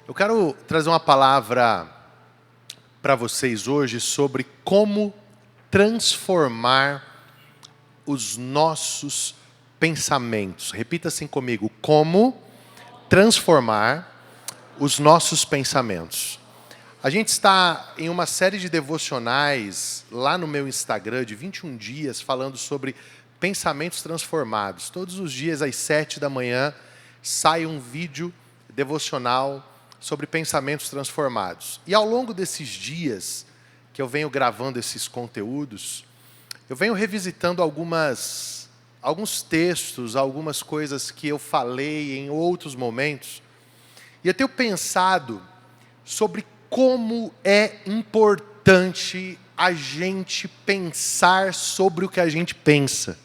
Eu quero trazer uma palavra para vocês hoje sobre como transformar os nossos pensamentos. Repita assim comigo: como transformar os nossos pensamentos. A gente está em uma série de devocionais lá no meu Instagram de 21 dias falando sobre pensamentos transformados. Todos os dias às 7 da manhã sai um vídeo devocional sobre pensamentos transformados. E ao longo desses dias que eu venho gravando esses conteúdos, eu venho revisitando alguns textos, algumas coisas que eu falei em outros momentos. E eu tenho pensado sobre como é importante a gente pensar sobre o que a gente pensa.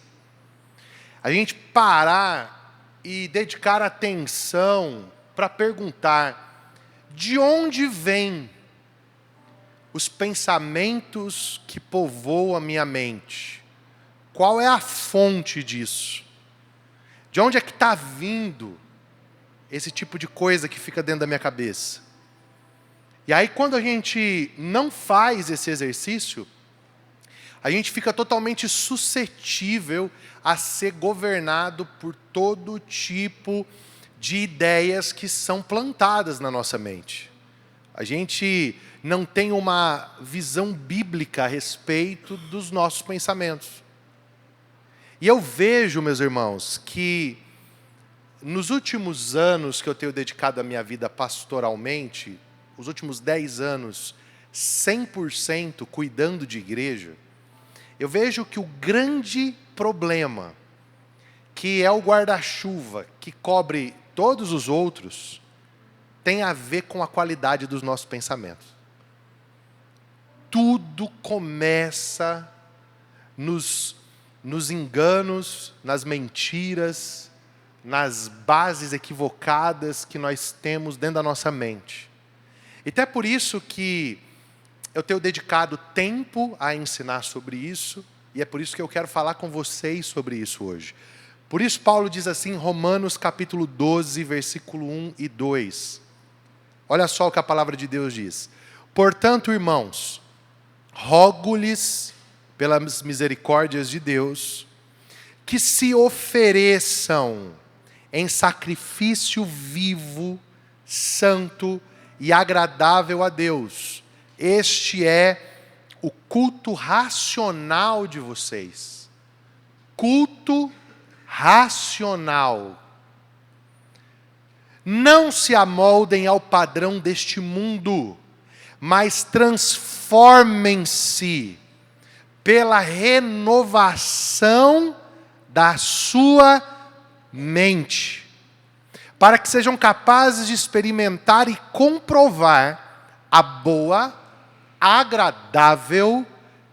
A gente parar e dedicar atenção para perguntar: de onde vêm os pensamentos que povoam a minha mente? Qual é a fonte disso? De onde é que está vindo esse tipo de coisa que fica dentro da minha cabeça? E aí, quando a gente não faz esse exercício, a gente fica totalmente suscetível a ser governado por todo tipo de ideias que são plantadas na nossa mente. A gente não tem uma visão bíblica a respeito dos nossos pensamentos. E eu vejo, meus irmãos, que nos últimos anos que eu tenho dedicado a minha vida pastoralmente, os últimos 10 anos, 100% cuidando de igreja, eu vejo que o grande problema, que é o guarda-chuva que cobre todos os outros, tem a ver com a qualidade dos nossos pensamentos. Tudo começa nos enganos, nas mentiras, nas bases equivocadas que nós temos dentro da nossa mente. E até por isso que eu tenho dedicado tempo a ensinar sobre isso, e é por isso que eu quero falar com vocês sobre isso hoje. Por isso Paulo diz assim em Romanos capítulo 12, versículo 1 e 2. Olha só o que a palavra de Deus diz: portanto, irmãos, rogo-lhes, pelas misericórdias de Deus, que se ofereçam em sacrifício vivo, santo e agradável a Deus. Este é o culto racional de vocês. Culto racional. Não se amoldem ao padrão deste mundo, mas transformem-se pela renovação da sua mente, para que sejam capazes de experimentar e comprovar a boa, agradável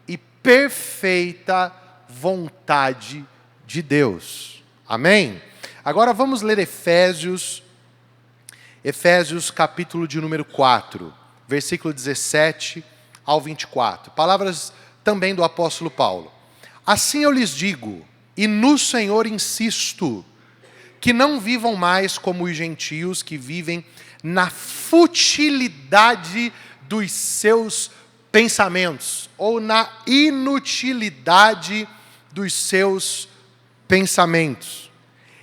e perfeita vontade de Deus. Amém? Agora vamos ler Efésios capítulo de número 4, versículo 17 ao 24. Palavras também do apóstolo Paulo. Assim eu lhes digo, e no Senhor insisto, que não vivam mais como os gentios que vivem na futilidade dos seus pensamentos, ou na inutilidade dos seus pensamentos.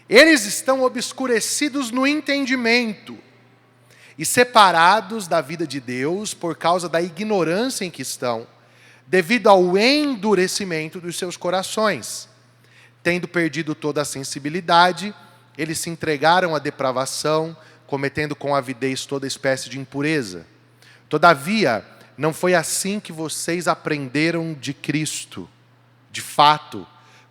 Eles estão obscurecidos no entendimento e separados da vida de Deus por causa da ignorância em que estão, devido ao endurecimento dos seus corações. Tendo perdido toda a sensibilidade, eles se entregaram à depravação, cometendo com avidez toda espécie de impureza. Todavia, não foi assim que vocês aprenderam de Cristo. De fato,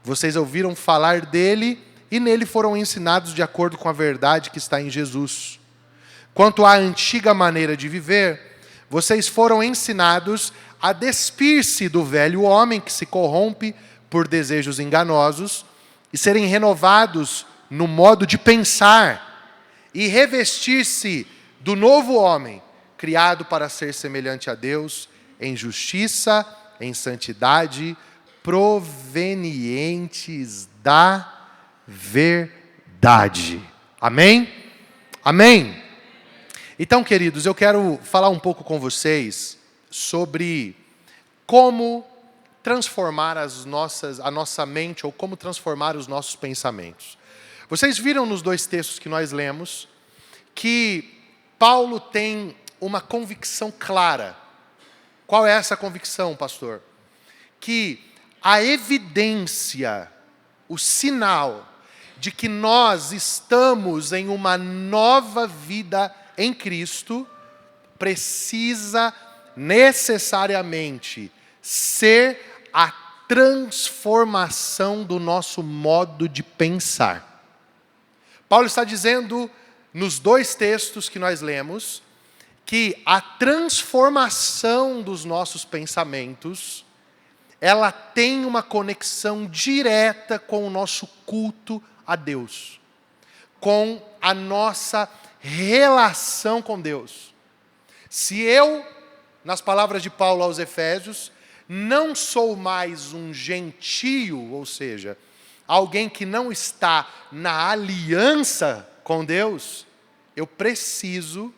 vocês ouviram falar dele e nele foram ensinados de acordo com a verdade que está em Jesus. Quanto à antiga maneira de viver, vocês foram ensinados a despir-se do velho homem que se corrompe por desejos enganosos e serem renovados no modo de pensar e revestir-se do novo homem, criado para ser semelhante a Deus em justiça, em santidade, provenientes da verdade. Amém? Amém? Então, queridos, eu quero falar um pouco com vocês sobre como transformar a nossa mente, ou como transformar os nossos pensamentos. Vocês viram nos dois textos que nós lemos que Paulo tem uma convicção clara. Qual é essa convicção, pastor? Que a evidência, o sinal de que nós estamos em uma nova vida em Cristo, precisa necessariamente ser a transformação do nosso modo de pensar. Paulo está dizendo, nos dois textos que nós lemos, que a transformação dos nossos pensamentos, ela tem uma conexão direta com o nosso culto a Deus, com a nossa relação com Deus. Se eu, nas palavras de Paulo aos Efésios, não sou mais um gentio, ou seja, alguém que não está na aliança com Deus, eu preciso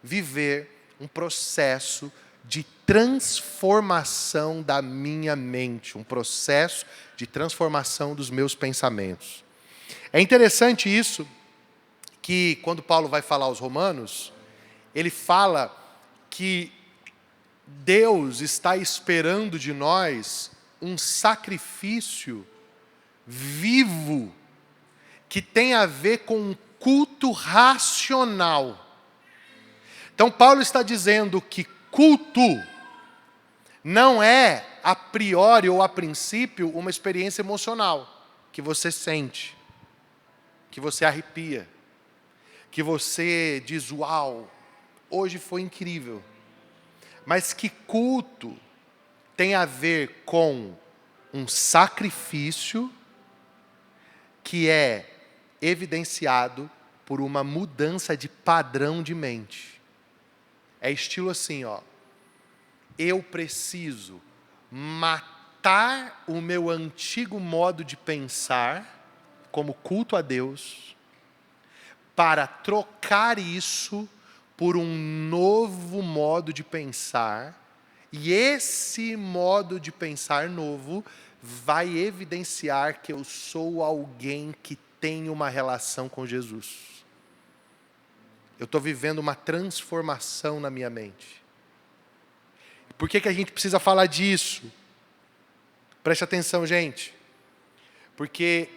viver um processo de transformação da minha mente, um processo de transformação dos meus pensamentos. É interessante isso, que quando Paulo vai falar aos Romanos, ele fala que Deus está esperando de nós um sacrifício vivo, que tem a ver com um culto racional. Então Paulo está dizendo que culto não é a priori ou a princípio uma experiência emocional, que você sente, que você arrepia, que você diz, uau, hoje foi incrível. Mas que culto tem a ver com um sacrifício que é evidenciado por uma mudança de padrão de mente. É estilo assim, ó. Eu preciso matar o meu antigo modo de pensar, como culto a Deus, para trocar isso por um novo modo de pensar, e esse modo de pensar novo vai evidenciar que eu sou alguém que tem uma relação com Jesus. Eu estou vivendo uma transformação na minha mente. Por que a gente precisa falar disso? Preste atenção, gente. Porque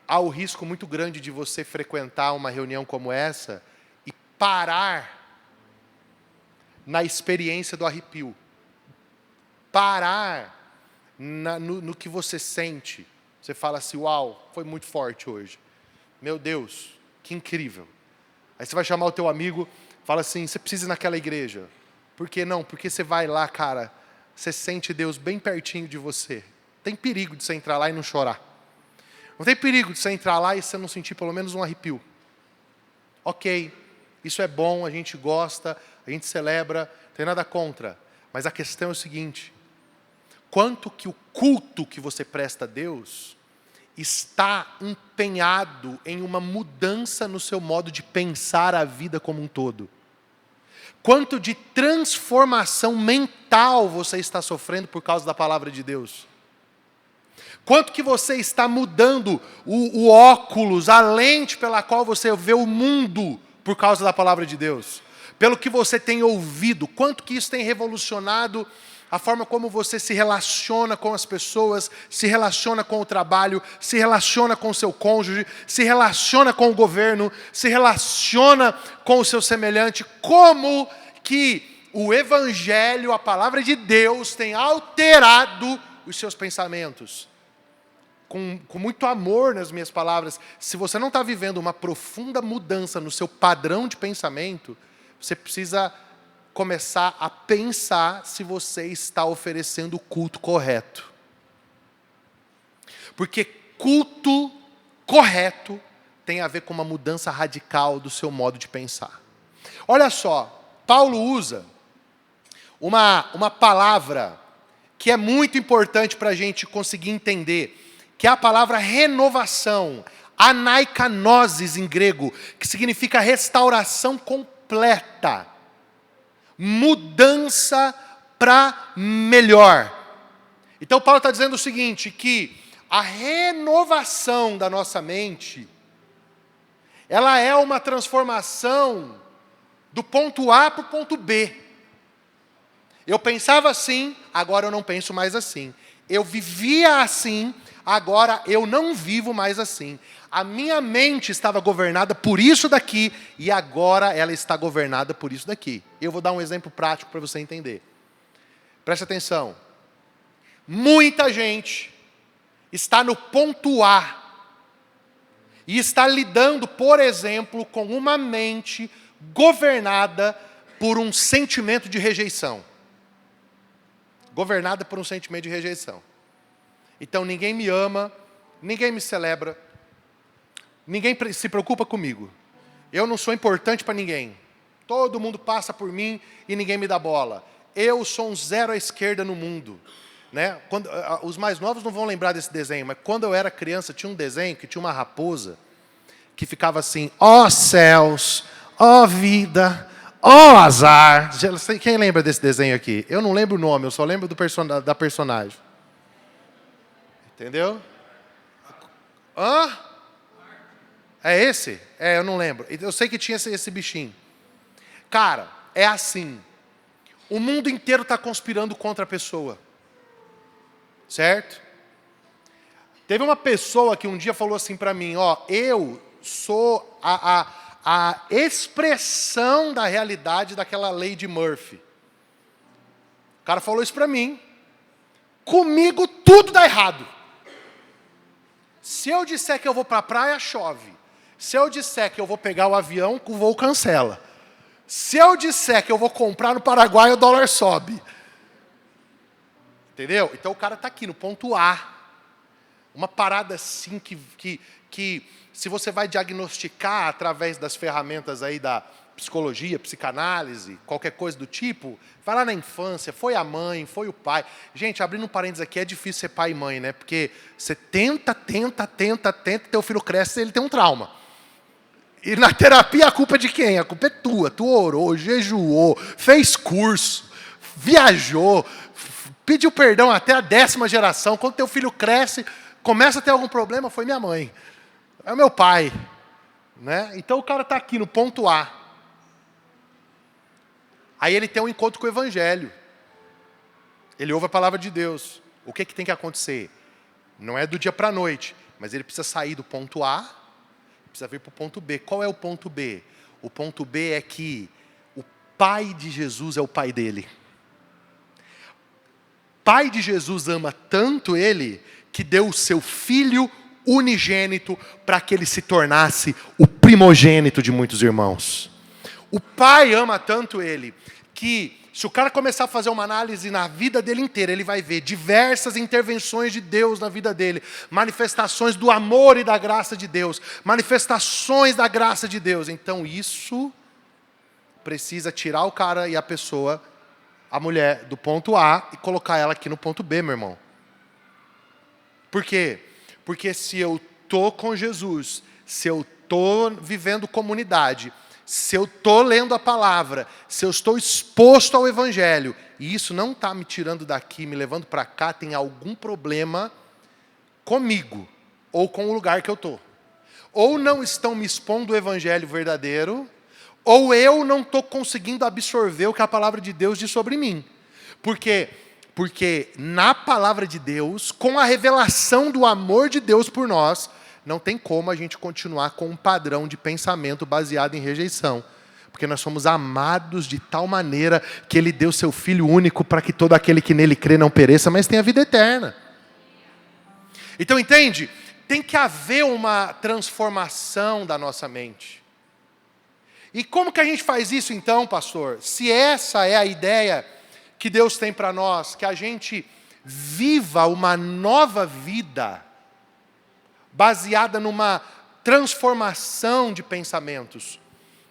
há o risco muito grande de você frequentar uma reunião como essa e parar na experiência do arrepio. Parar no que você sente. Você fala assim, uau, foi muito forte hoje. Meu Deus, que incrível. Aí você vai chamar o teu amigo, fala assim, você precisa ir naquela igreja. Por que não? Porque você vai lá, cara, você sente Deus bem pertinho de você. Tem perigo de você entrar lá e não chorar. Não tem perigo de você entrar lá e você não sentir pelo menos um arrepio. Ok, isso é bom, a gente gosta, a gente celebra, não tem nada contra. Mas a questão é o seguinte, quanto que o culto que você presta a Deus está empenhado em uma mudança no seu modo de pensar a vida como um todo. Quanto de transformação mental você está sofrendo por causa da palavra de Deus. Quanto que você está mudando o óculos, a lente pela qual você vê o mundo por causa da palavra de Deus. Pelo que você tem ouvido, quanto que isso tem revolucionado a forma como você se relaciona com as pessoas, se relaciona com o trabalho, se relaciona com o seu cônjuge, se relaciona com o governo, se relaciona com o seu semelhante. Como que o Evangelho, a palavra de Deus, tem alterado os seus pensamentos. Com muito amor nas minhas palavras, se você não está vivendo uma profunda mudança no seu padrão de pensamento, você precisa começar a pensar se você está oferecendo o culto correto. Porque culto correto tem a ver com uma mudança radical do seu modo de pensar. Olha só, Paulo usa uma palavra que é muito importante para a gente conseguir entender, que é a palavra renovação, anaikanosis em grego, que significa restauração completa. completa. Mudança para melhor. Então Paulo está dizendo o seguinte, que a renovação da nossa mente, ela é uma transformação do ponto A para o ponto B. Eu pensava assim, agora eu não penso mais assim. Eu vivia assim, agora eu não vivo mais assim. A minha mente estava governada por isso daqui, e agora ela está governada por isso daqui. Eu vou dar um exemplo prático para você entender. Preste atenção. Muita gente está no ponto A e está lidando, por exemplo, com uma mente governada por um sentimento de rejeição. Governada por um sentimento de rejeição. Então ninguém me ama, ninguém me celebra, ninguém se preocupa comigo. Eu não sou importante para ninguém. Todo mundo passa por mim e ninguém me dá bola. Eu sou um zero à esquerda no mundo. Né? Os mais novos não vão lembrar desse desenho, mas quando eu era criança tinha um desenho que tinha uma raposa que ficava assim: ó céus, ó vida, ó azar. Quem lembra desse desenho aqui? Eu não lembro o nome, eu só lembro da personagem. Entendeu? Hã? É esse? Eu não lembro. Eu sei que tinha esse bichinho. Cara, é assim. O mundo inteiro está conspirando contra a pessoa. Certo? Teve uma pessoa que um dia falou assim para mim, ó, eu sou a expressão da realidade daquela lei de Murphy. O cara falou isso para mim. Comigo tudo dá errado. Se eu disser que eu vou para a praia, chove. Se eu disser que eu vou pegar o avião, o voo cancela. Se eu disser que eu vou comprar no Paraguai, o dólar sobe. Entendeu? Então o cara está aqui no ponto A. Uma parada assim que se você vai diagnosticar através das ferramentas aí da psicologia, psicanálise, qualquer coisa do tipo, vai lá na infância, foi a mãe, foi o pai. Gente, abrindo um parênteses aqui, é difícil ser pai e mãe, né? Porque você tenta, teu filho cresce e ele tem um trauma. E na terapia a culpa é de quem? A culpa é tua. Tu orou, jejuou, fez curso, viajou, pediu perdão até a 10ª geração. Quando teu filho cresce, começa a ter algum problema, foi minha mãe. É o meu pai. Né? Então o cara está aqui no ponto A. Aí ele tem um encontro com o Evangelho. Ele ouve a palavra de Deus. O que tem que acontecer? Não é do dia para a noite, mas ele precisa sair do ponto A, precisa vir para o ponto B. Qual é o ponto B? O ponto B é que o pai de Jesus é o pai dele. Pai de Jesus ama tanto ele que deu o seu filho unigênito para que ele se tornasse o primogênito de muitos irmãos. O pai ama tanto ele que, se o cara começar a fazer uma análise na vida dele inteira, ele vai ver diversas intervenções de Deus na vida dele, manifestações do amor e da graça de Deus, manifestações da graça de Deus. Então isso precisa tirar o cara e a pessoa, a mulher, do ponto A e colocar ela aqui no ponto B, meu irmão. Por quê? Porque se eu estou com Jesus, se eu estou vivendo comunidade, se eu estou lendo a palavra, se eu estou exposto ao Evangelho, e isso não está me tirando daqui, me levando para cá, tem algum problema comigo, ou com o lugar que eu estou. Ou não estão me expondo o Evangelho verdadeiro, ou eu não estou conseguindo absorver o que a palavra de Deus diz sobre mim. Porque na palavra de Deus, com a revelação do amor de Deus por nós, não tem como a gente continuar com um padrão de pensamento baseado em rejeição. Porque nós somos amados de tal maneira que Ele deu Seu Filho único para que todo aquele que nele crê não pereça, mas tenha vida eterna. Então, entende? Tem que haver uma transformação da nossa mente. E como que a gente faz isso então, pastor? Se essa é a ideia que Deus tem para nós, que a gente viva uma nova vida baseada numa transformação de pensamentos.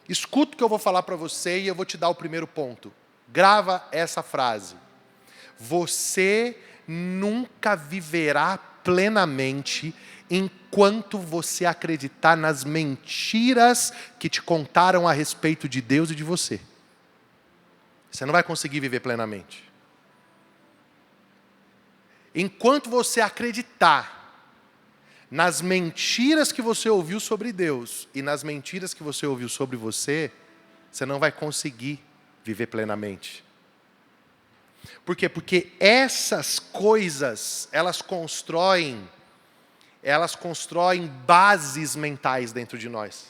Escuta o que eu vou falar para você e eu vou te dar o primeiro ponto. Grava essa frase. Você nunca viverá plenamente enquanto você acreditar nas mentiras que te contaram a respeito de Deus e de você. Você não vai conseguir viver plenamente. Enquanto você acreditar nas mentiras que você ouviu sobre Deus e nas mentiras que você ouviu sobre você, você não vai conseguir viver plenamente. Por quê? Porque essas coisas, elas constroem bases mentais dentro de nós.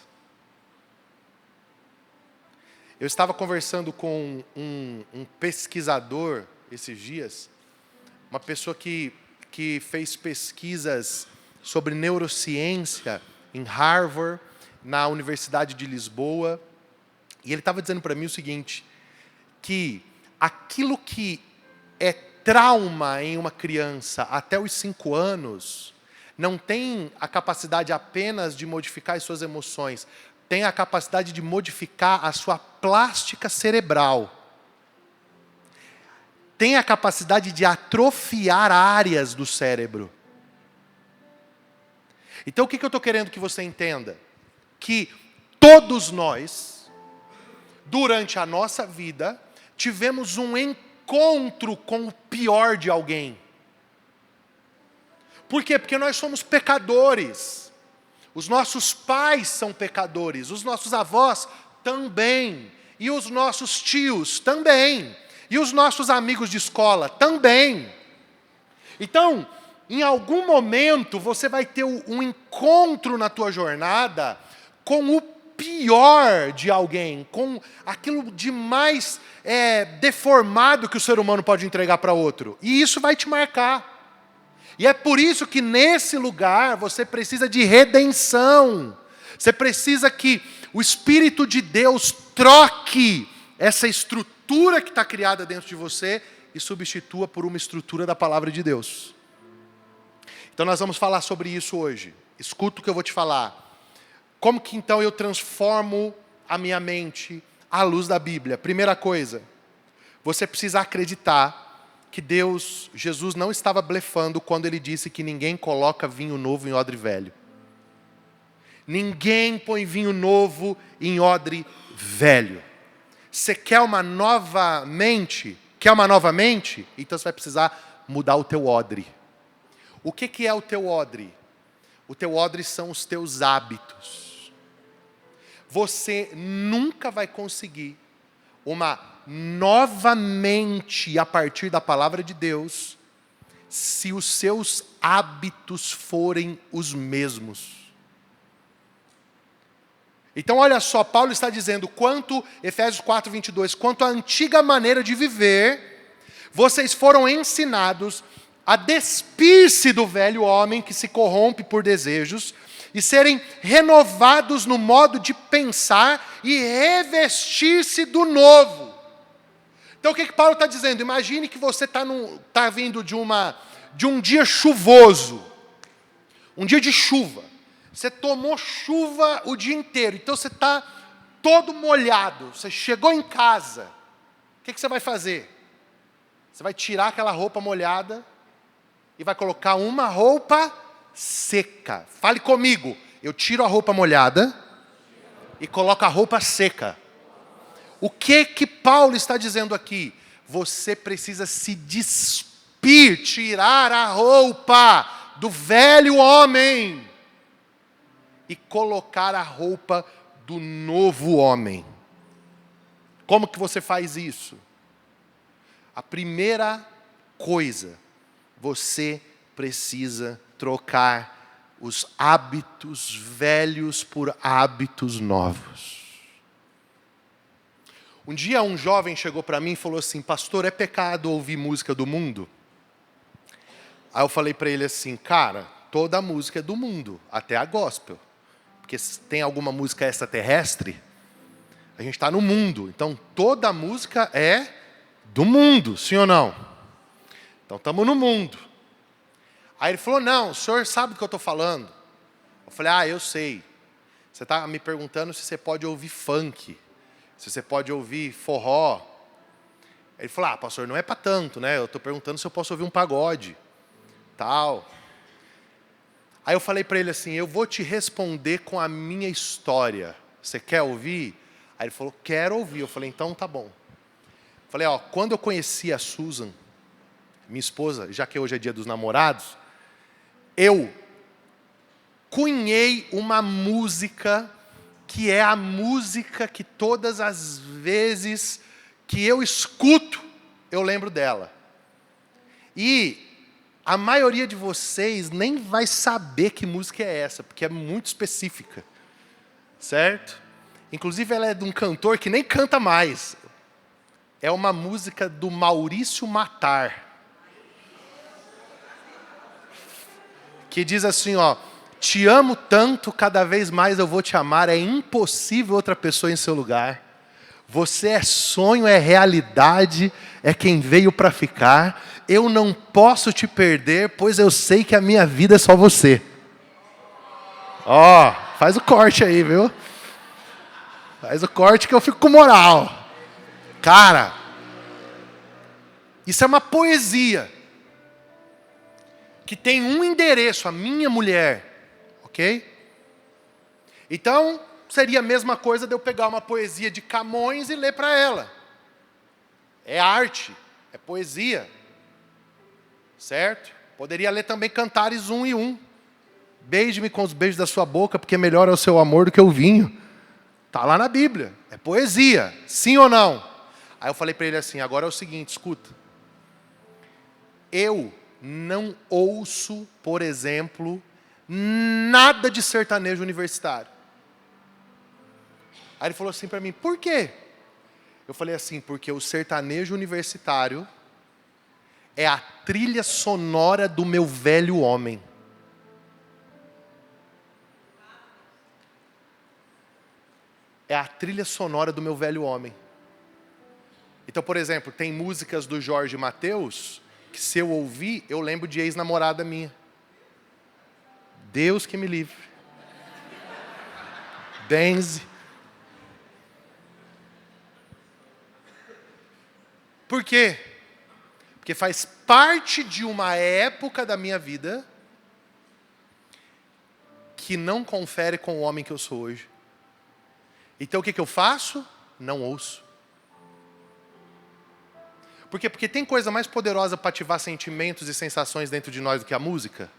Eu estava conversando com um pesquisador esses dias, uma pessoa que fez pesquisas sobre neurociência em Harvard, na Universidade de Lisboa, e ele estava dizendo para mim o seguinte, que aquilo que é trauma em uma criança até os 5 anos, não tem a capacidade apenas de modificar as suas emoções, tem a capacidade de modificar a sua plástica cerebral. Tem a capacidade de atrofiar áreas do cérebro. Então o que eu estou querendo que você entenda? Que todos nós, durante a nossa vida, tivemos um encontro com o pior de alguém. Por quê? Porque nós somos pecadores. Os nossos pais são pecadores, os nossos avós também, e os nossos tios também, e os nossos amigos de escola também. Então, em algum momento, você vai ter um encontro na tua jornada com o pior de alguém, com aquilo de mais deformado que o ser humano pode entregar para outro. E isso vai te marcar. E é por isso que nesse lugar você precisa de redenção. Você precisa que o Espírito de Deus troque essa estrutura que está criada dentro de você e substitua por uma estrutura da palavra de Deus. Então nós vamos falar sobre isso hoje. Escuta o que eu vou te falar. Como que então eu transformo a minha mente à luz da Bíblia? Primeira coisa, você precisa acreditar que Jesus não estava blefando quando ele disse que ninguém coloca vinho novo em odre velho. Ninguém põe vinho novo em odre velho. Você quer uma nova mente? Quer uma nova mente? Então você vai precisar mudar o teu odre. O que é o teu odre? O teu odre são os teus hábitos. Você nunca vai conseguir uma nova mente a partir da palavra de Deus se os seus hábitos forem os mesmos. Então olha só, Paulo está dizendo, Efésios 4:22, quanto à antiga maneira de viver, vocês foram ensinados a despir-se do velho homem que se corrompe por desejos e serem renovados no modo de pensar e revestir-se do novo. Então o que Paulo está dizendo? Imagine que você está vindo de um dia chuvoso, um dia de chuva. Você tomou chuva o dia inteiro, então você está todo molhado. Você chegou em casa, o que você vai fazer? Você vai tirar aquela roupa molhada e vai colocar uma roupa seca. Fale comigo. Eu tiro a roupa molhada e coloco a roupa seca. O que Paulo está dizendo aqui? Você precisa se despir, tirar a roupa do velho homem e colocar a roupa do novo homem. Como que você faz isso? A primeira coisa, você precisa trocar os hábitos velhos por hábitos novos. Um dia um jovem chegou para mim e falou assim, pastor, é pecado ouvir música do mundo? Aí eu falei para ele assim, cara, toda música é do mundo, até a gospel. Porque se tem alguma música extraterrestre, a gente está no mundo. Então toda música é do mundo, sim ou não? Então estamos no mundo. Aí ele falou, não, o senhor sabe do que eu estou falando? Eu falei, eu sei. Você está me perguntando se você pode ouvir funk, se você pode ouvir forró. Ele falou, pastor, não é para tanto, né? Eu estou perguntando se eu posso ouvir um pagode, tal. Aí eu falei para ele assim, eu vou te responder com a minha história. Você quer ouvir? Aí ele falou, quero ouvir. Eu falei, então tá bom. Falei, ó, quando eu conheci a Susan, minha esposa, já que hoje é dia dos namorados, eu cunhei uma música que é a música que todas as vezes que eu escuto, eu lembro dela. E a maioria de vocês nem vai saber que música é essa, porque é muito específica. Certo? Inclusive ela é de um cantor que nem canta mais. É uma música do Maurício Matar. Que diz assim, ó, te amo tanto, cada vez mais eu vou te amar, é impossível outra pessoa em seu lugar. Você é sonho, é realidade, é quem veio para ficar. Eu não posso te perder, pois eu sei que a minha vida é só você. Ó, faz o corte aí, viu? Faz o corte que eu fico com moral. Cara, isso é uma poesia que tem um endereço, a minha mulher, ok? Então, seria a mesma coisa de eu pegar uma poesia de Camões e ler para ela. É arte, é poesia, certo? Poderia ler também Cantares 1 e 1. Beije-me com os beijos da sua boca, porque melhor é o seu amor do que o vinho. Está lá na Bíblia, é poesia, sim ou não? Aí eu falei para ele assim, agora é o seguinte, escuta. Eu não ouço, por exemplo, nada de sertanejo universitário. Aí ele falou assim para mim, por quê? Eu falei assim, porque o sertanejo universitário é a trilha sonora do meu velho homem. É a trilha sonora do meu velho homem. Então, por exemplo, tem músicas do Jorge Mateus que se eu ouvir, eu lembro de ex-namorada minha. Deus que me livre. Benze. Por quê? Porque faz parte de uma época da minha vida que não confere com o homem que eu sou hoje. Então o que eu faço? Não ouço. Por quê? Porque tem coisa mais poderosa para ativar sentimentos e sensações dentro de nós do que a música?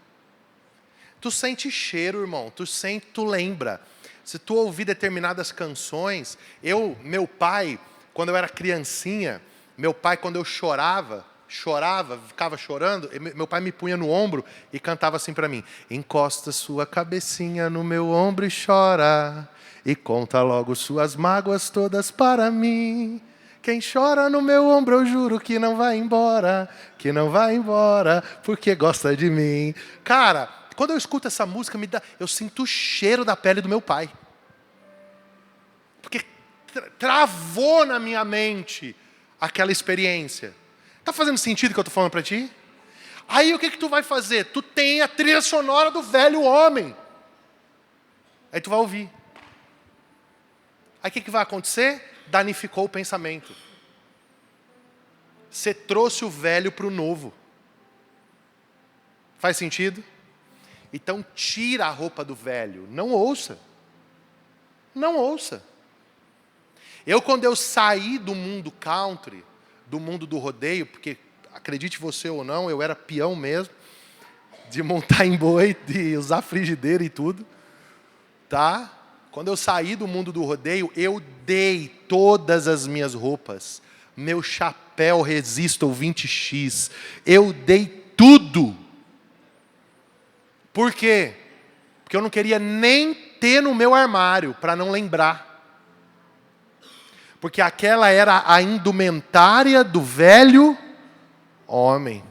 Tu sente cheiro, irmão. Tu sente, tu lembra. Se tu ouvir determinadas canções... meu pai, quando eu era criancinha... Meu pai, quando eu chorava, ficava chorando... Meu pai me punha no ombro e cantava assim para mim. Encosta sua cabecinha no meu ombro e chora... E conta logo suas mágoas todas para mim... Quem chora no meu ombro, eu juro que não vai embora, porque gosta de mim. Cara, quando eu escuto essa música, eu sinto o cheiro da pele do meu pai. Porque travou na minha mente aquela experiência. Tá fazendo sentido o que eu tô falando para ti? Aí o que tu vai fazer? Tu tem a trilha sonora do velho homem. Aí tu vai ouvir. Aí o que vai acontecer? Danificou o pensamento. Você trouxe o velho para o novo. Faz sentido? Então tira a roupa do velho. Não ouça. Não ouça. Quando eu saí do mundo country, do mundo do rodeio, porque, acredite você ou não, eu era peão mesmo, de montar em boi, de usar frigideira e tudo. Tá? Quando eu saí do mundo do rodeio, eu dei todas as minhas roupas. Meu chapéu Resistor 20X. Eu dei tudo. Por quê? Porque eu não queria nem ter no meu armário, para não lembrar. Porque aquela era a indumentária do velho homem.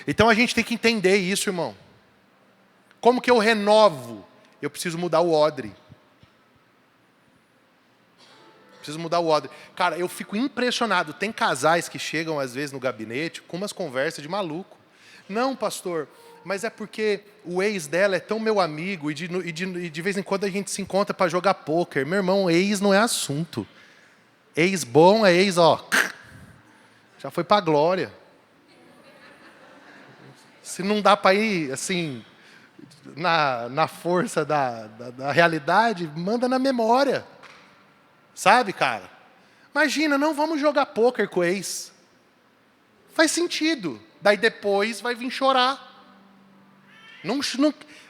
Então a gente tem que entender isso, irmão. Como que eu renovo? Eu preciso mudar o odre. Preciso mudar o odre. Cara, eu fico impressionado. Tem casais que chegam, às vezes, no gabinete com umas conversas de maluco. Não, pastor, mas é porque o ex dela é tão meu amigo e de vez em quando a gente se encontra para jogar pôquer. Meu irmão, ex não é assunto. Ex bom é ex, ó. Já foi para a glória. Se não dá para ir, assim... na força da realidade, manda na memória. Sabe, cara? Imagina, não vamos jogar pôquer com o ex. Faz sentido. Daí depois vai vir chorar.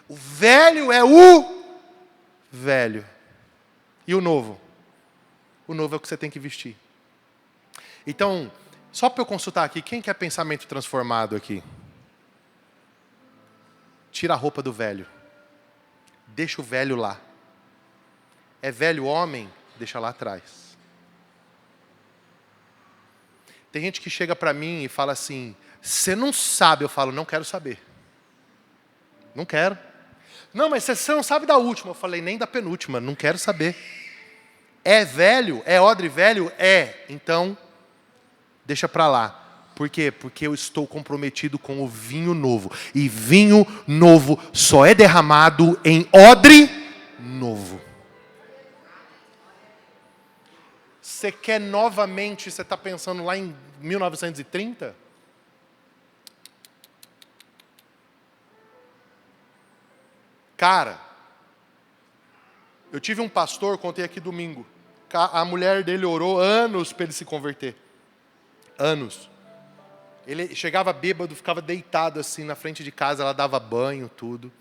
O velho é o velho. E o novo? O novo é o que você tem que vestir. Então, só para eu consultar aqui, quem quer pensamento transformado aqui? Tira a roupa do velho. Deixa o velho lá. É velho homem? Deixa lá atrás. Tem gente que chega para mim e fala assim, você não sabe. Eu falo, não quero saber. Não quero. Não, mas você não sabe da última. Eu falei, nem da penúltima, não quero saber. É velho? É odre velho? É. Então, deixa para lá. Por quê? Porque eu estou comprometido com o vinho novo. E vinho novo só é derramado em odre novo. Você quer novamente, você está pensando lá em 1930? Cara, eu tive um pastor, contei aqui domingo. A mulher dele orou anos para ele se converter. Anos. Ele chegava bêbado, ficava deitado assim na frente de casa, ela dava banho, tudo.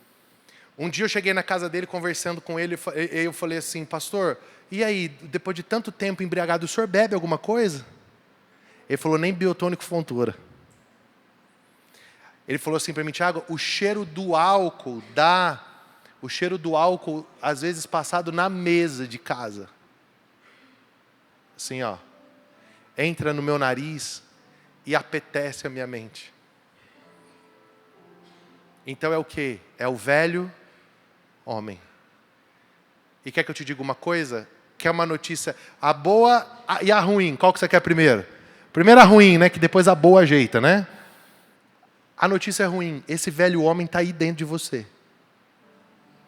Um dia eu cheguei na casa dele, conversando com ele, eu falei assim, pastor, e aí, depois de tanto tempo embriagado, o senhor bebe alguma coisa? Ele falou, nem biotônico Fontoura. Ele falou assim para mim, Tiago, o cheiro do álcool, às vezes passado na mesa de casa. Assim, ó, entra no meu nariz e apetece a minha mente. Então é o quê? É o velho homem. E quer que eu te diga uma coisa? Quer uma notícia? A boa e a ruim. Qual que você quer primeiro? Primeiro a ruim, né? Que depois a boa ajeita, né? A notícia é ruim. Esse velho homem está aí dentro de você.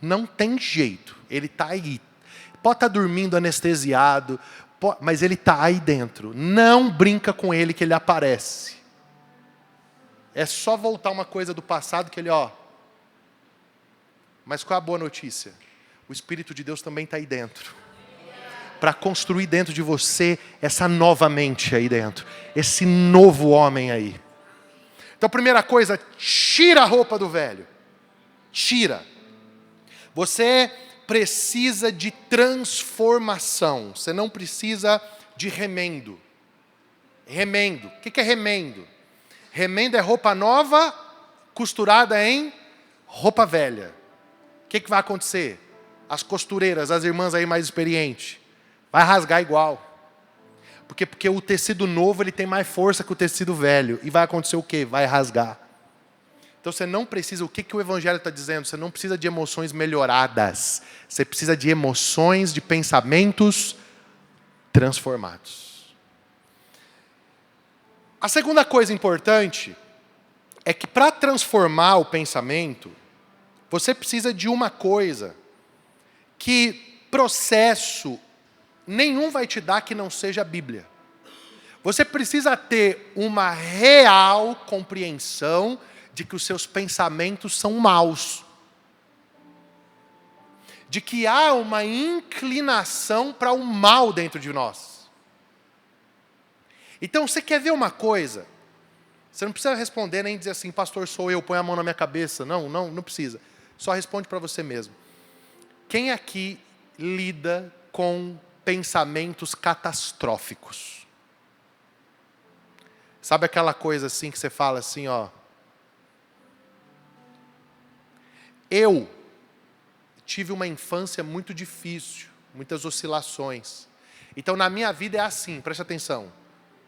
Não tem jeito. Ele está aí. Pode estar dormindo anestesiado, mas ele está aí dentro. Não brinca com ele que ele aparece. É só voltar uma coisa do passado que ele, ó. Mas qual é a boa notícia? O Espírito de Deus também está aí dentro. Para construir dentro de você essa nova mente aí dentro. Esse novo homem aí. Então, primeira coisa, tira a roupa do velho. Tira. Você precisa de transformação. Você não precisa de remendo. Remendo. O que é remendo? Remendo é roupa nova costurada em roupa velha. O que vai acontecer? As costureiras, as irmãs aí mais experientes, vai rasgar igual. Porque o tecido novo ele tem mais força que o tecido velho. E vai acontecer o quê? Vai rasgar. Então você não precisa, o que o Evangelho está dizendo? Você não precisa de emoções melhoradas. Você precisa de emoções, de pensamentos transformados. A segunda coisa importante é que para transformar o pensamento, você precisa de uma coisa que processo nenhum vai te dar que não seja a Bíblia. Você precisa ter uma real compreensão de que os seus pensamentos são maus. De que há uma inclinação para o mal dentro de nós. Então, você quer ver uma coisa? Você não precisa responder nem dizer assim, pastor, sou eu, põe a mão na minha cabeça. Não precisa. Só responde para você mesmo. Quem aqui lida com pensamentos catastróficos? Sabe aquela coisa assim que você fala assim, ó. Eu tive uma infância muito difícil, muitas oscilações. Então, na minha vida é assim, preste atenção.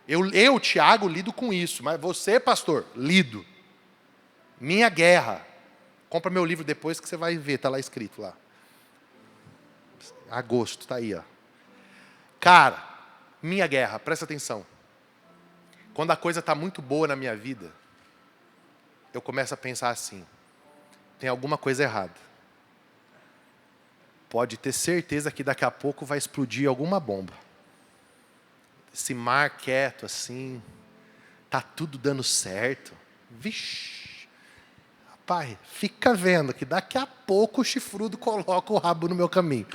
Eu, Tiago, lido com isso, mas você, pastor, lido. Minha guerra. Compra meu livro depois que você vai ver, está lá escrito lá. Agosto, está aí, ó. Cara, minha guerra, presta atenção. Quando a coisa está muito boa na minha vida, eu começo a pensar assim, tem alguma coisa errada. Pode ter certeza que daqui a pouco vai explodir alguma bomba. Esse mar quieto assim, tá tudo dando certo. Vixe, pai, fica vendo que daqui a pouco o chifrudo coloca o rabo no meu caminho.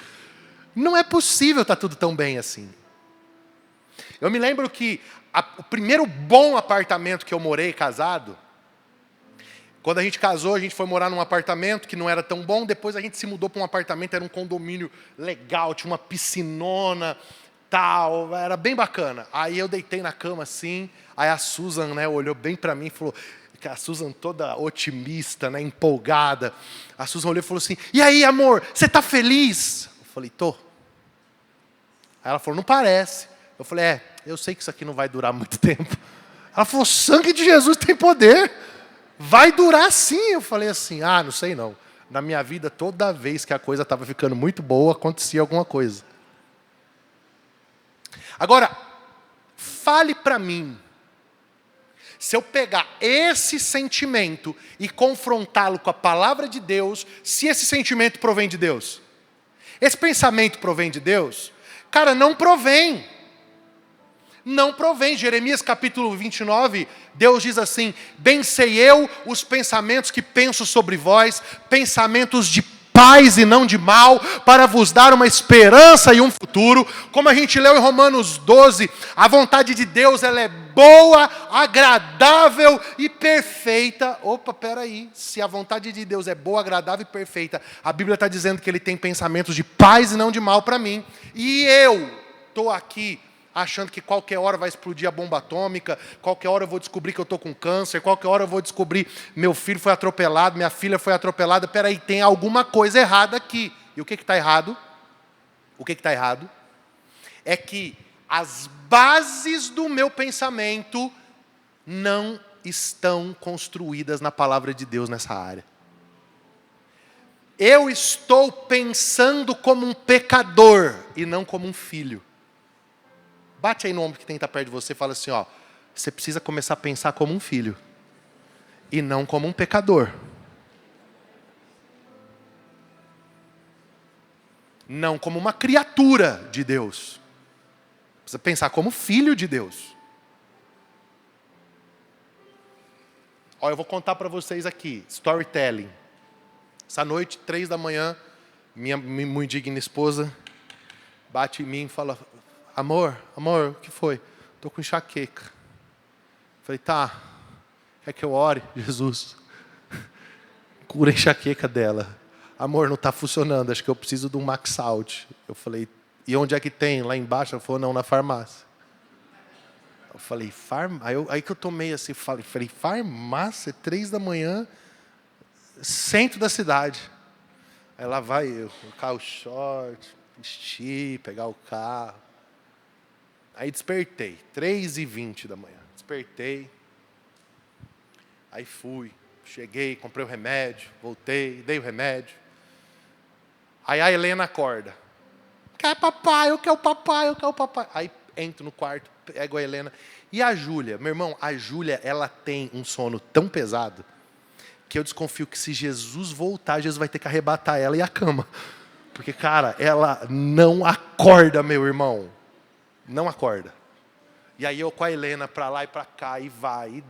Não é possível estar tudo tão bem assim. Eu me lembro que o primeiro bom apartamento que eu morei casado, quando a gente casou, a gente foi morar num apartamento que não era tão bom, depois a gente se mudou para um apartamento, era um condomínio legal, tinha uma piscinona, tal, era bem bacana. Aí eu deitei na cama assim, aí a Susan, né, olhou bem para mim e falou, a Susan toda otimista, né, empolgada, a Susan olhou e falou assim, e aí amor, você está feliz? Eu falei, tô. Aí ela falou, não parece. Eu falei, eu sei que isso aqui não vai durar muito tempo. Ela falou, o sangue de Jesus tem poder. Vai durar sim. Eu falei assim, não sei não. Na minha vida, toda vez que a coisa estava ficando muito boa, acontecia alguma coisa. Agora, fale para mim, se eu pegar esse sentimento e confrontá-lo com a palavra de Deus, se esse sentimento provém de Deus. Esse pensamento provém de Deus? Cara, não provém. Não provém. Jeremias capítulo 29, Deus diz assim, bem sei eu os pensamentos que penso sobre vós, pensamentos de paz e não de mal, para vos dar uma esperança e um futuro. Como a gente leu em Romanos 12, a vontade de Deus ela é boa, agradável e perfeita. Opa, peraí, se a vontade de Deus é boa, agradável e perfeita, a Bíblia está dizendo que Ele tem pensamentos de paz e não de mal para mim. E eu estou aqui achando que qualquer hora vai explodir a bomba atômica, qualquer hora eu vou descobrir que eu estou com câncer, qualquer hora eu vou descobrir meu filho foi atropelado, minha filha foi atropelada. Peraí, tem alguma coisa errada aqui. E o que está errado? O que está errado? É que as bases do meu pensamento não estão construídas na palavra de Deus nessa área. Eu estou pensando como um pecador e não como um filho. Bate aí no ombro que tem que estar perto de você e fala assim, você precisa começar a pensar como um filho e não como um pecador. Não como uma criatura de Deus. Precisa pensar como filho de Deus. Eu vou contar para vocês aqui, storytelling. Essa noite, 3 da manhã, minha muito digna esposa bate em mim e fala, amor, o que foi? Estou com enxaqueca. Falei, tá, quer que eu ore? Jesus, cura a enxaqueca dela. Amor, não está funcionando, acho que eu preciso de um Maxalt. Eu falei, e onde é que tem? Lá embaixo? Ela falou, não, na farmácia. Eu falei, aí que eu tomei assim, falei, farmácia, 3 da manhã, centro da cidade. Aí lá vai eu, colocar o short, vestir, pegar o carro. Aí despertei, 3h20 da manhã. Despertei. Aí fui, cheguei, comprei o remédio, voltei, dei o remédio. Aí a Helena acorda. Quer papai, eu quero papai, eu quero papai. Aí entro no quarto, pego a Helena. E a Júlia, meu irmão, a Júlia, ela tem um sono tão pesado que eu desconfio que se Jesus voltar, Jesus vai ter que arrebatar ela e a cama. Porque, cara, ela não acorda, meu irmão. Não acorda. E aí eu com a Helena para lá e para cá, e vai,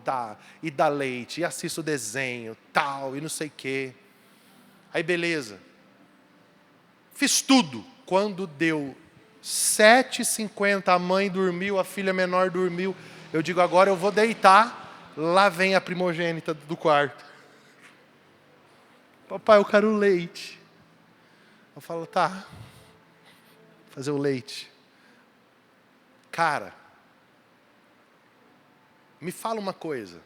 e dá leite, e assisto o desenho, tal, e não sei o quê. Aí beleza. Fiz tudo. Quando deu 7h50, a mãe dormiu, a filha menor dormiu. Eu digo, agora eu vou deitar. Lá vem a primogênita do quarto. Papai, eu quero leite. Eu falo, tá. Fazer o leite. Cara, me fala uma coisa.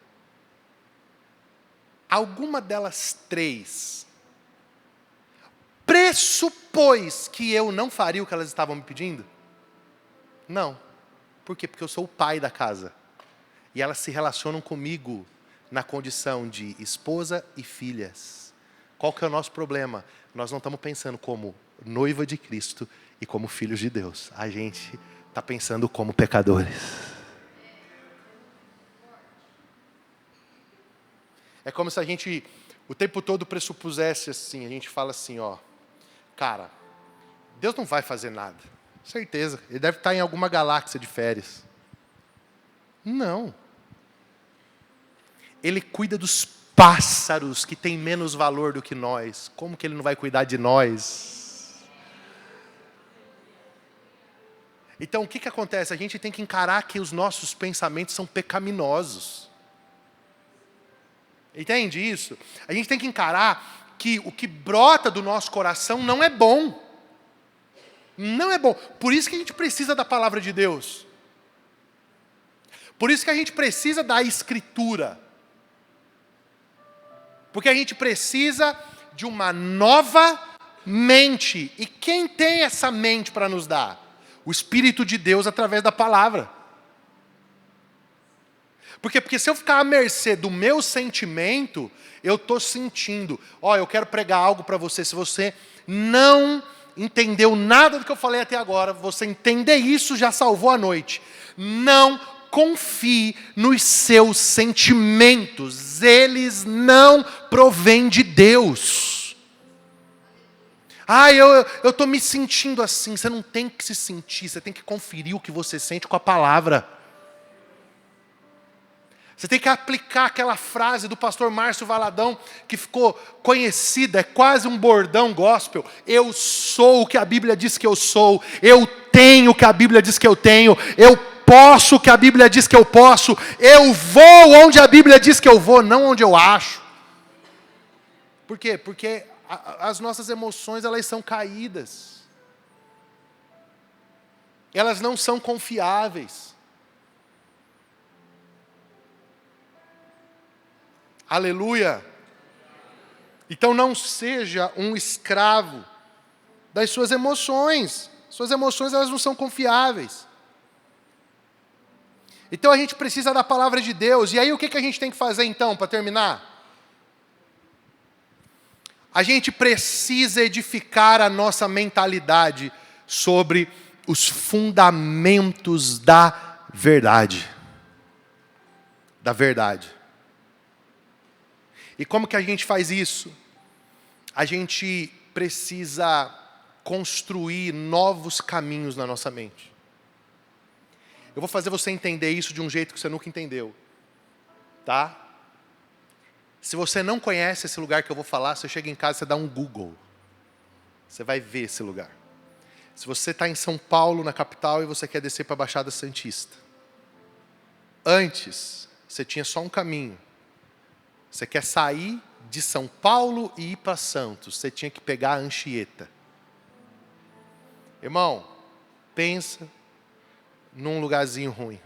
Alguma delas 3 pressupôs que eu não faria o que elas estavam me pedindo? Não. Por quê? Porque eu sou o pai da casa. E elas se relacionam comigo na condição de esposa e filhas. Qual que é o nosso problema? Nós não estamos pensando como noiva de Cristo e como filhos de Deus. A gente está pensando como pecadores. É como se a gente o tempo todo pressupusesse assim, a gente fala assim, cara, Deus não vai fazer nada. Certeza, Ele deve estar em alguma galáxia de férias. Não. Ele cuida dos pássaros que têm menos valor do que nós. Como que Ele não vai cuidar de nós? Então, o que acontece? A gente tem que encarar que os nossos pensamentos são pecaminosos. Entende isso? A gente tem que encarar que o que brota do nosso coração não é bom. Não é bom. Por isso que a gente precisa da palavra de Deus. Por isso que a gente precisa da Escritura. Porque a gente precisa de uma nova mente. E quem tem essa mente para nos dar? O Espírito de Deus através da palavra. Porque se eu ficar à mercê do meu sentimento, eu estou sentindo. Eu quero pregar algo para você. Se você não entendeu nada do que eu falei até agora, você entender isso já salvou a noite. Não confie nos seus sentimentos. Eles não provêm de Deus. Eu estou me sentindo assim. Você não tem que se sentir, você tem que conferir o que você sente com a palavra. Você tem que aplicar aquela frase do pastor Márcio Valadão, que ficou conhecida, é quase um bordão gospel. Eu sou o que a Bíblia diz que eu sou. Eu tenho o que a Bíblia diz que eu tenho. Eu posso o que a Bíblia diz que eu posso. Eu vou onde a Bíblia diz que eu vou, não onde eu acho. Por quê? Porque as nossas emoções, elas são caídas. Elas não são confiáveis. Aleluia. Então não seja um escravo das suas emoções. Suas emoções, elas não são confiáveis. Então a gente precisa da palavra de Deus. E aí o que a gente tem que fazer então, para terminar? A gente precisa edificar a nossa mentalidade sobre os fundamentos da verdade. Da verdade. E como que a gente faz isso? A gente precisa construir novos caminhos na nossa mente. Eu vou fazer você entender isso de um jeito que você nunca entendeu. Tá? Se você não conhece esse lugar que eu vou falar, você chega em casa e você dá um Google. Você vai ver esse lugar. Se você está em São Paulo, na capital, e você quer descer para a Baixada Santista. Antes, você tinha só um caminho. Você quer sair de São Paulo e ir para Santos, você tinha que pegar a Anchieta. Irmão, pensa num lugarzinho ruim.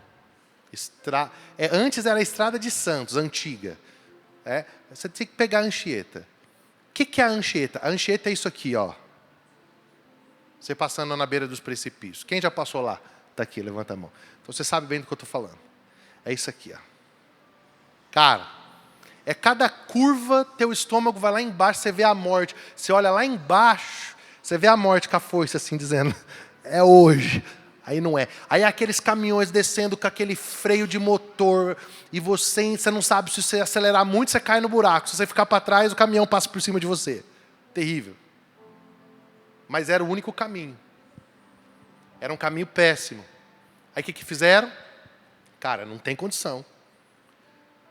Antes era a Estrada de Santos, antiga. Você tinha que pegar a Anchieta. O que é a Anchieta? A Anchieta é isso aqui, ó. Você passando na beira dos precipícios. Quem já passou lá? Está aqui, levanta a mão. Então você sabe bem do que eu estou falando. É isso aqui, ó. Cara, cada curva, teu estômago vai lá embaixo, você vê a morte. Você olha lá embaixo, você vê a morte com a foice assim, dizendo, é hoje. Aí não é. Aí aqueles caminhões descendo com aquele freio de motor, e você não sabe se você acelerar muito, você cai no buraco. Se você ficar para trás, o caminhão passa por cima de você. Terrível. Mas era o único caminho. Era um caminho péssimo. Aí o que fizeram? Cara, não tem condição.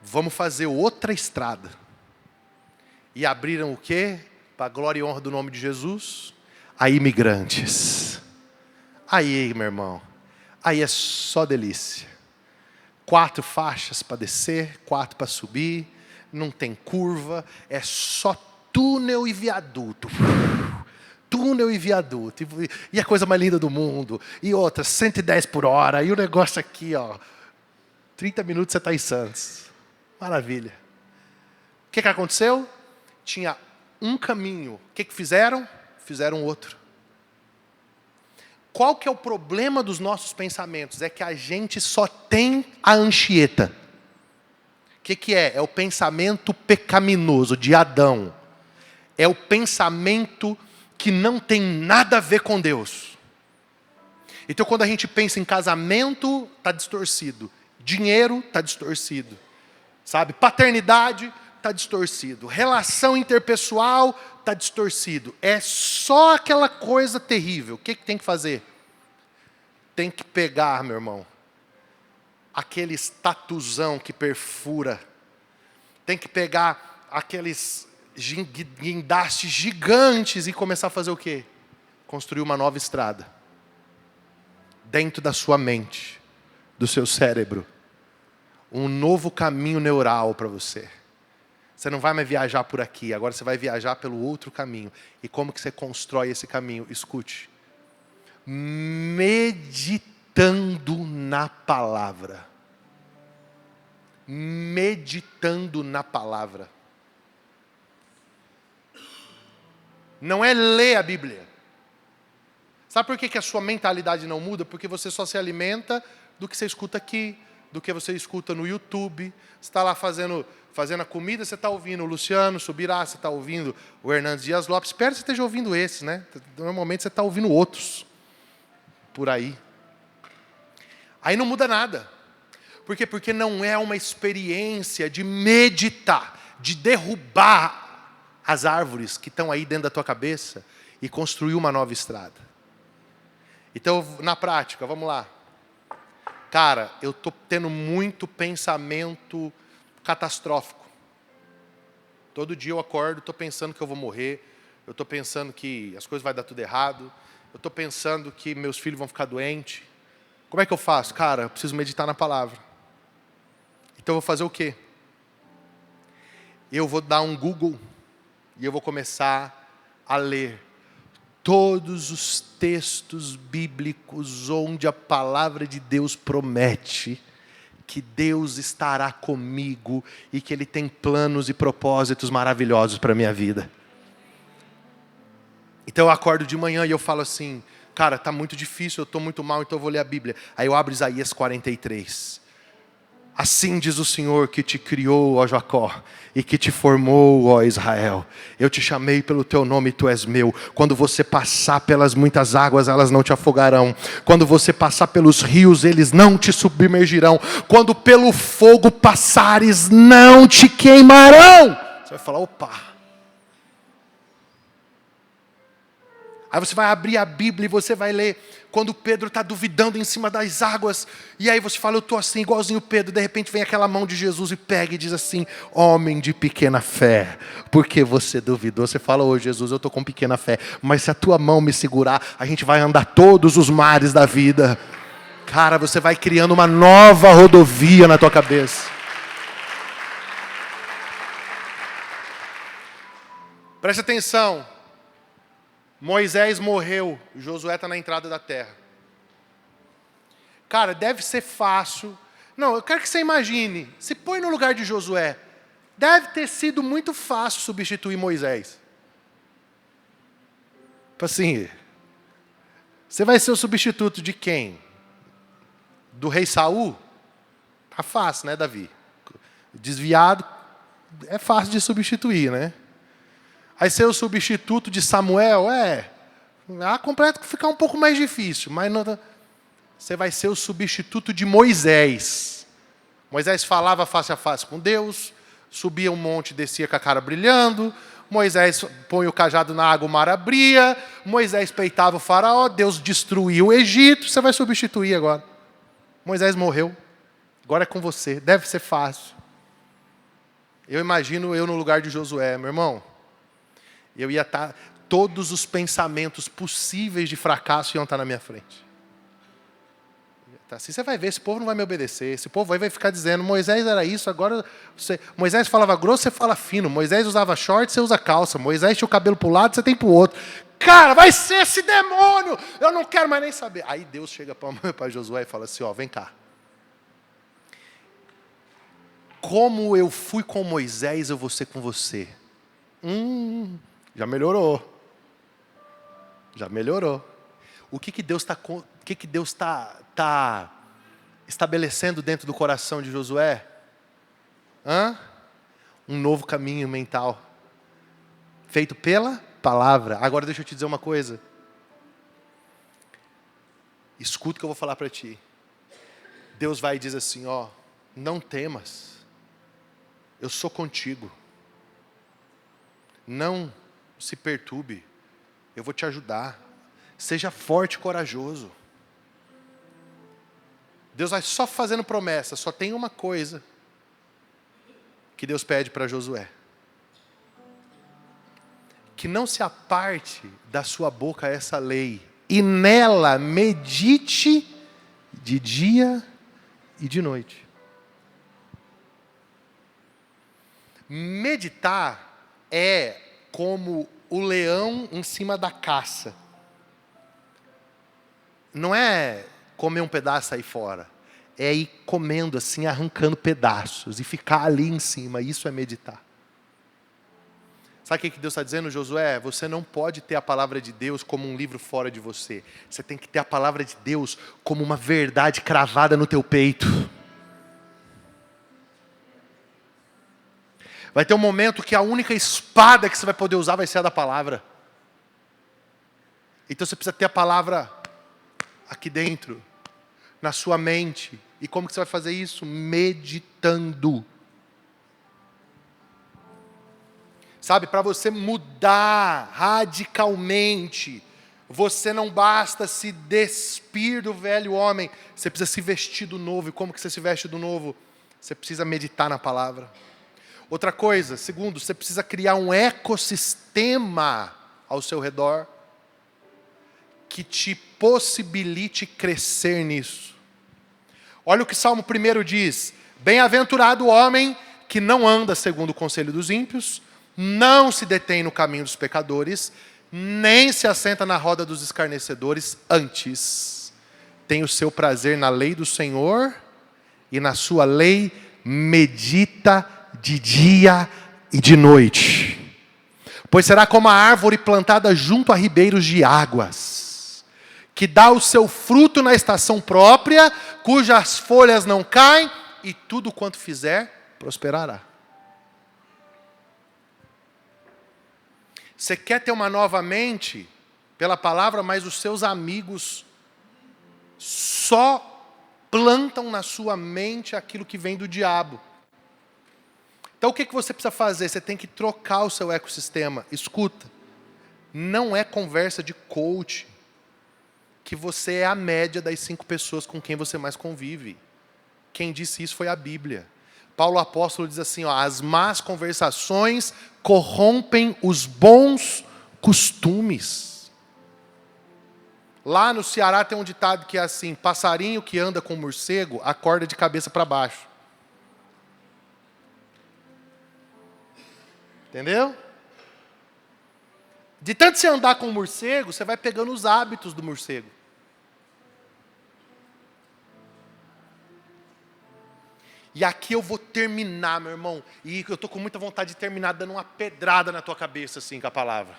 Vamos fazer outra estrada. E abriram o quê? Para a glória e honra do nome de Jesus? A imigrantes. Aí, meu irmão, aí é só delícia. 4 faixas para descer, 4 para subir, não tem curva, é só túnel e viaduto. Túnel e viaduto. E a coisa mais linda do mundo. E outra, 110 por hora. E o negócio aqui, ó. 30 minutos você está em Santos. Maravilha. O que aconteceu? Tinha um caminho. O que fizeram? Fizeram outro. Qual que é o problema dos nossos pensamentos? É que a gente só tem a Anchieta. O que é? É o pensamento pecaminoso de Adão. É o pensamento que não tem nada a ver com Deus. Então, quando a gente pensa em casamento, está distorcido. Dinheiro, está distorcido. Sabe? Paternidade, está distorcido. Relação interpessoal, está distorcido. É só aquela coisa terrível. O que tem que fazer? Tem que pegar, meu irmão, aquele tatuzão que perfura. Tem que pegar aqueles guindastes gigantes e começar a fazer o quê? Construir uma nova estrada. Dentro da sua mente, do seu cérebro. Um novo caminho neural para você. Você não vai mais viajar por aqui, agora você vai viajar pelo outro caminho. E como que você constrói esse caminho? Escute. Meditando na palavra. Meditando na palavra. Não é ler a Bíblia. Sabe por que a sua mentalidade não muda? Porque você só se alimenta do que você escuta aqui, do que você escuta no YouTube. Você está lá fazendo a comida, você está ouvindo o Luciano Subirá, você está ouvindo o Hernandes Dias Lopes. Espero que você esteja ouvindo esses, né? Normalmente você está ouvindo outros por aí. Aí não muda nada. Por quê? Porque não é uma experiência de meditar, de derrubar as árvores que estão aí dentro da tua cabeça e construir uma nova estrada. Então, na prática, vamos lá. Cara, eu estou tendo muito pensamento catastrófico. Todo dia eu acordo, estou pensando que eu vou morrer. Eu estou pensando que as coisas vão dar tudo errado. Eu estou pensando que meus filhos vão ficar doentes. Como é que eu faço? Cara, eu preciso meditar na palavra. Então eu vou fazer o quê? Eu vou dar um Google e eu vou começar a ler todos os textos bíblicos onde a palavra de Deus promete que Deus estará comigo e que Ele tem planos e propósitos maravilhosos para a minha vida. Então eu acordo de manhã e eu falo assim, cara, está muito difícil, eu estou muito mal, então eu vou ler a Bíblia. Aí eu abro Isaías 43. Assim diz o Senhor que te criou, ó Jacó, e que te formou, ó Israel. Eu te chamei pelo teu nome e tu és meu. Quando você passar pelas muitas águas, elas não te afogarão. Quando você passar pelos rios, eles não te submergirão. Quando pelo fogo passares, não te queimarão. Você vai falar, opa. Aí você vai abrir a Bíblia e você vai ler quando Pedro está duvidando em cima das águas. E aí você fala, eu estou assim, igualzinho Pedro. De repente vem aquela mão de Jesus e pega e diz assim, homem de pequena fé, porque você duvidou? Você fala, ô Jesus, eu estou com pequena fé. Mas se a tua mão me segurar, a gente vai andar todos os mares da vida. Cara, você vai criando uma nova rodovia na tua cabeça. Preste atenção. Moisés morreu, Josué está na entrada da terra. Cara, deve ser fácil. Não, eu quero que você imagine, se põe no lugar de Josué. Deve ter sido muito fácil substituir Moisés. Tipo assim, você vai ser o substituto de quem? Do rei Saul? Tá fácil, né, Davi? Desviado, é fácil de substituir, né? Aí ser o substituto de Samuel, completo ficar um pouco mais difícil, mas não, você vai ser o substituto de Moisés. Moisés falava face a face com Deus, subia um monte, descia com a cara brilhando, Moisés põe o cajado na água, o mar abria, Moisés peitava o faraó, Deus destruiu o Egito, você vai substituir agora. Moisés morreu, agora é com você, deve ser fácil. Eu imagino eu no lugar de Josué, meu irmão. Eu ia estar, todos os pensamentos possíveis de fracasso iam estar na minha frente. Assim você vai ver, esse povo não vai me obedecer. Esse povo aí vai ficar dizendo, Moisés era isso, agora Moisés falava grosso, você fala fino. Moisés usava short, você usa calça. Moisés tinha o cabelo para o lado, você tem para o outro. Cara, vai ser esse demônio! Eu não quero mais nem saber. Aí Deus chega para Josué e fala assim, vem cá. Como eu fui com Moisés, eu vou ser com você. Já melhorou. Já melhorou. O que Deus está estabelecendo dentro do coração de Josué? Um novo caminho mental. Feito pela palavra. Agora deixa eu te dizer uma coisa. Escuta o que eu vou falar para ti. Deus vai e diz assim, não temas. Eu sou contigo. Não se perturbe, eu vou te ajudar. Seja forte e corajoso. Deus vai só fazendo promessa. Só tem uma coisa que Deus pede para Josué. que não se aparte da sua boca essa lei, e nela medite de dia e de noite. Meditar é como o leão em cima da caça. Não é comer um pedaço e sair fora. É ir comendo assim, arrancando pedaços e ficar ali em cima. Isso é meditar. Sabe o que Deus está dizendo, Josué? Você não pode ter a palavra de Deus como um livro fora de você. Você tem que ter a palavra de Deus como uma verdade cravada no teu peito. Vai ter um momento que a única espada que você vai poder usar vai ser a da palavra. Então você precisa ter a palavra aqui dentro, na sua mente. E como que você vai fazer isso? Meditando. Sabe, para você mudar radicalmente, você não basta se despir do velho homem, você precisa se vestir do novo. E como que você se veste do novo? Você precisa meditar na palavra. Outra coisa, segundo, você precisa criar um ecossistema ao seu redor que te possibilite crescer nisso. Olha o que Salmo 1 diz: bem-aventurado o homem que não anda segundo o conselho dos ímpios, não se detém no caminho dos pecadores, nem se assenta na roda dos escarnecedores, antes tem o seu prazer na lei do Senhor, e na sua lei medita de dia e de noite. Pois será como a árvore plantada junto a ribeiros de águas, que dá o seu fruto na estação própria, cujas folhas não caem, e tudo quanto fizer, prosperará. Você quer ter uma nova mente pela palavra, mas os seus amigos só plantam na sua mente aquilo que vem do diabo. Então o que você precisa fazer? Você tem que trocar o seu ecossistema. Escuta, não é conversa de coach que você é a média das 5 pessoas com quem você mais convive. Quem disse isso foi a Bíblia. Paulo apóstolo diz assim, as más conversações corrompem os bons costumes. Lá no Ceará tem um ditado que é assim: passarinho que anda com morcego acorda de cabeça para baixo. Entendeu? De tanto você andar com o morcego, você vai pegando os hábitos do morcego. E aqui eu vou terminar, meu irmão. E eu estou com muita vontade de terminar dando uma pedrada na tua cabeça, assim, com a palavra.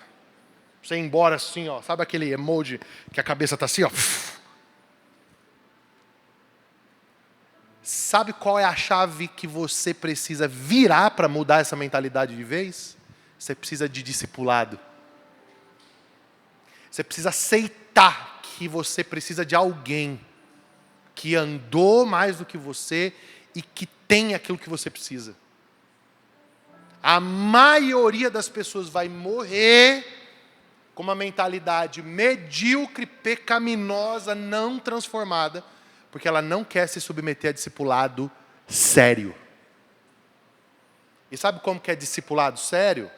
Você ir embora assim, ó. Sabe aquele emoji que a cabeça está assim, ó? Sabe qual é a chave que você precisa virar para mudar essa mentalidade de vez? Você precisa de discipulado. Você precisa aceitar que você precisa de alguém que andou mais do que você e que tem aquilo que você precisa. A maioria das pessoas vai morrer com uma mentalidade medíocre, pecaminosa, não transformada, porque ela não quer se submeter a discipulado sério. E sabe como que é discipulado sério?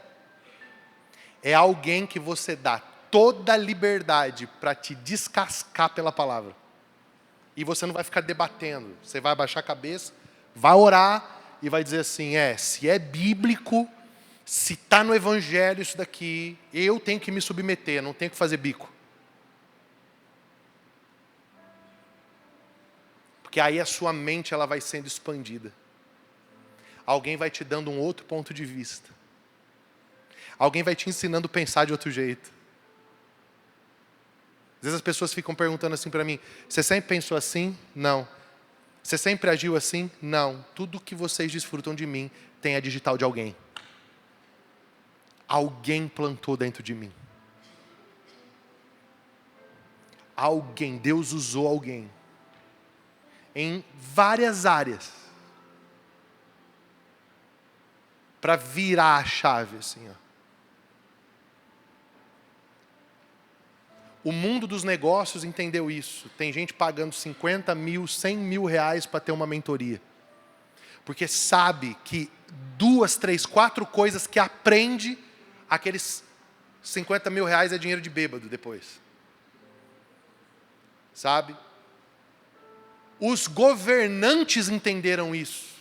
É alguém que você dá toda a liberdade para te descascar pela palavra. E você não vai ficar debatendo. Você vai abaixar a cabeça, vai orar e vai dizer assim, se é bíblico, se está no evangelho isso daqui, eu tenho que me submeter, não tenho que fazer bico. Porque aí a sua mente ela vai sendo expandida. Alguém vai te dando um outro ponto de vista. Alguém vai te ensinando a pensar de outro jeito. Às vezes as pessoas ficam perguntando assim para mim, você sempre pensou assim? Não. Você sempre agiu assim? Não. Tudo que vocês desfrutam de mim tem a digital de alguém. Alguém plantou dentro de mim. Alguém, Deus usou alguém. Em várias áreas. Para virar a chave, assim, ó. O mundo dos negócios entendeu isso. Tem gente pagando 50 mil, 100 mil reais para ter uma mentoria. Porque sabe que 2, 3, 4 coisas que aprende, aqueles 50 mil reais é dinheiro de bêbado depois. Sabe? Os governantes entenderam isso.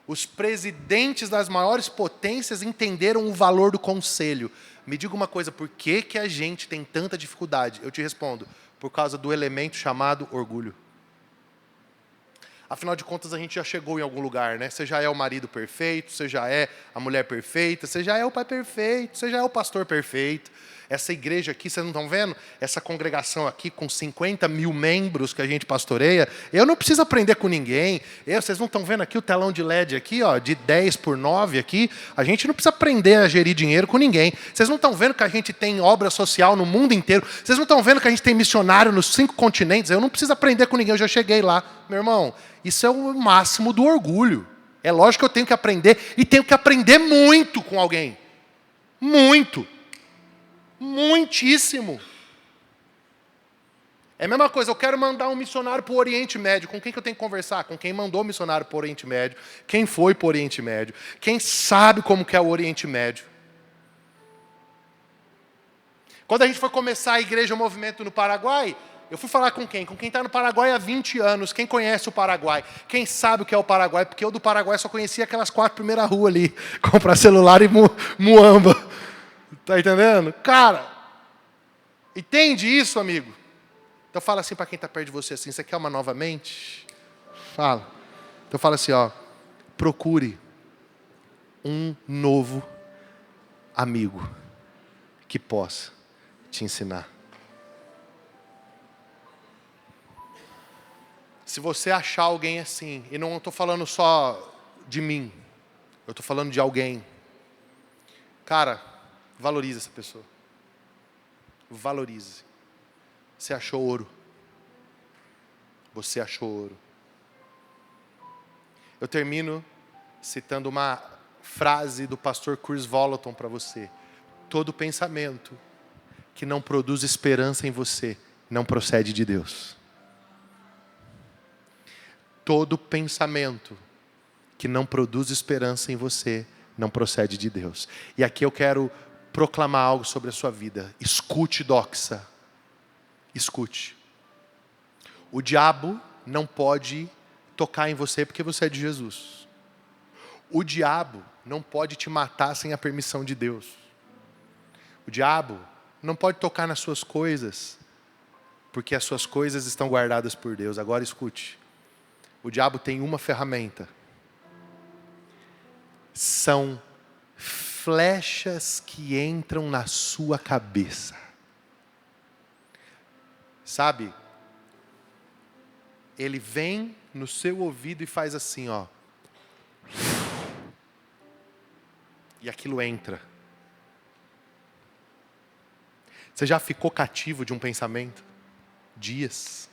Os presidentes das maiores potências entenderam o valor do conselho. Me diga uma coisa, por que que a gente tem tanta dificuldade? Eu te respondo, por causa do elemento chamado orgulho. Afinal de contas, a gente já chegou em algum lugar, né? Você já é o marido perfeito, você já é a mulher perfeita, você já é o pai perfeito, você já é o pastor perfeito. Essa igreja aqui, vocês não estão vendo? Essa congregação aqui com 50 mil membros que a gente pastoreia, eu não preciso aprender com ninguém. Vocês não estão vendo aqui o telão de LED aqui, ó, de 10x9 aqui? A gente não precisa aprender a gerir dinheiro com ninguém. Vocês não estão vendo que a gente tem obra social no mundo inteiro? Vocês não estão vendo que a gente tem missionário nos 5 continentes? Eu não preciso aprender com ninguém, eu já cheguei lá. Meu irmão, isso é o máximo do orgulho. É lógico que eu tenho que aprender, e tenho que aprender muito com alguém. Muito. Muitíssimo. É a mesma coisa, eu quero mandar um missionário para o Oriente Médio. Com quem que eu tenho que conversar? Com quem mandou o missionário para o Oriente Médio. Quem foi para o Oriente Médio. Quem sabe como que é o Oriente Médio. Quando a gente foi começar a igreja, o movimento no Paraguai, eu fui falar com quem? Com quem está no Paraguai há 20 anos. Quem conhece o Paraguai? Quem sabe o que é o Paraguai? Porque eu do Paraguai só conhecia aquelas 4 primeiras ruas ali. Comprar celular e muamba. Tá entendendo? Cara, entende isso, amigo? Então fala assim para quem está perto de você assim, você quer uma nova mente? Fala. Então fala assim, ó, procure um novo amigo que possa te ensinar. Se você achar alguém assim, e não estou falando só de mim, eu estou falando de alguém, cara, valorize essa pessoa. Valorize. Você achou ouro. Você achou ouro. Eu termino citando uma frase do pastor Chris Vallotton para você. Todo pensamento que não produz esperança em você não procede de Deus. Todo pensamento que não produz esperança em você não procede de Deus. E aqui eu quero proclamar algo sobre a sua vida. Escute, doxa. Escute. O diabo não pode tocar em você porque você é de Jesus. O diabo não pode te matar sem a permissão de Deus. O diabo não pode tocar nas suas coisas porque as suas coisas estão guardadas por Deus. Agora escute. O diabo tem uma ferramenta. São flechas que entram na sua cabeça. Sabe? Ele vem no seu ouvido e faz assim, ó. E aquilo entra. Você já ficou cativo de um pensamento? Dias.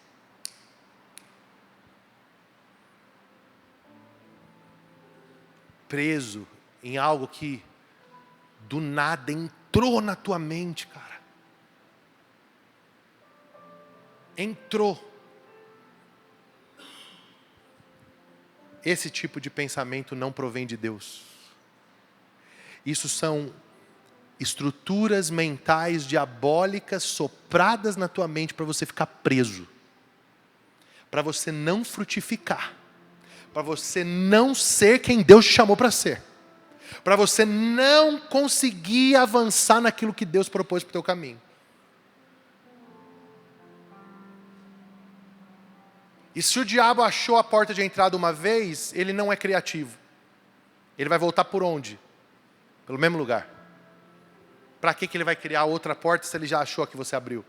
Preso em algo que do nada entrou na tua mente, cara. Entrou. Esse tipo de pensamento não provém de Deus. Isso são estruturas mentais diabólicas sopradas na tua mente para você ficar preso. Para você não frutificar. Para você não ser quem Deus te chamou para ser. Para você não conseguir avançar naquilo que Deus propôs para o teu caminho. E se o diabo achou a porta de entrada uma vez, ele não é criativo. Ele vai voltar por onde? Pelo mesmo lugar. Para que ele vai criar outra porta se ele já achou a que você abriu?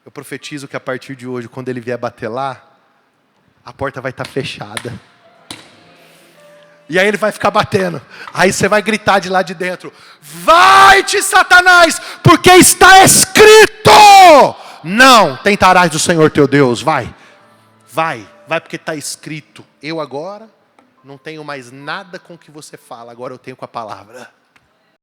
Eu profetizo que a partir de hoje, quando ele vier bater lá, a porta vai estar fechada. E aí ele vai ficar batendo. Aí você vai gritar de lá de dentro: vai-te, Satanás, porque está escrito: não tentarás do Senhor teu Deus. Vai porque está escrito. Eu agora não tenho mais nada com o que você fala, agora eu tenho com a palavra.